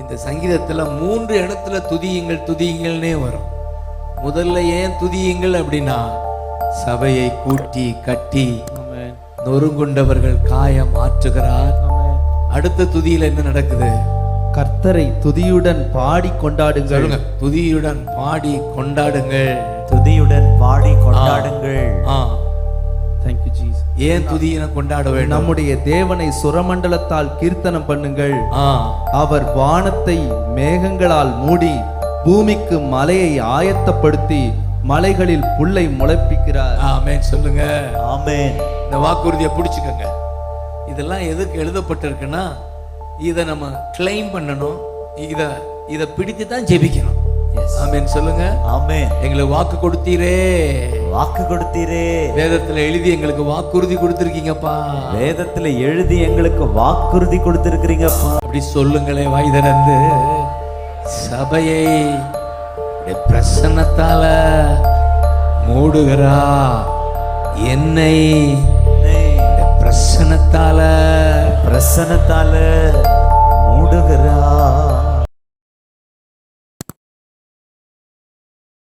இந்த சங்கீதத்துல 3 இடத்துல துதியுங்கள் துதியுங்கள்னே வரும். முதல்ல ஏன் துதியுங்கள் அப்படின்னா, சபையை கூட்டி கட்டி நொறுங்குண்டவர்கள் காயம் ஆற்றுகிறார். அடுத்த துதியில என்ன நடக்குது? கர்த்தரை துதியுடன் பாடி கொண்டாடுங்கள். துதியுடன் பாடி கொண்டாடுங்கள். துதியுடன் பாடி கொண்டாடுங்கள். Thank you Jesus. ஏன் துதியினை கொண்டாட வேண்டும்? நம்முடைய தேவனை சுரமண்டலத்தால் கீர்த்தனம் பண்ணுங்கள். அவர் வானத்தை மேகங்களால் மூடி பூமிக்கு மலையை ஆயத்தப்படுத்தி மலைகளில் புல்லை முளைப்பிக்கிறார். ஆமென் சொல்லுங்க. ஆமென். இந்த வாக்குறுதியை பிடிச்சுக்கங்க. இதெல்லாம் எதுக்கு எழுதப்பட்டிருக்குன்னா, இதை நம்ம கிளைம் பண்ணணும், இதை பிடித்து தான் ஜெபிக்கணும். ஆமென் சொல்லுங்க. ஆமென். எங்களுக்கு வாக்கு கொடுத்தீரே, வாக்கு கொடுத்தீரே. வேதத்துல எழுதி எங்களுக்கு வாக்குறுதி கொடுத்திருக்கீங்கப்பா. வேதத்துல எழுதி எங்களுக்கு வாக்குறுதி கொடுத்திருக்கிறீங்கப்பா. அப்படி சொல்லுங்களே வாய் திறந்து. சபையை பிரசன்னத்தால மூடுகிறா, என்னை பிரசன்னத்தால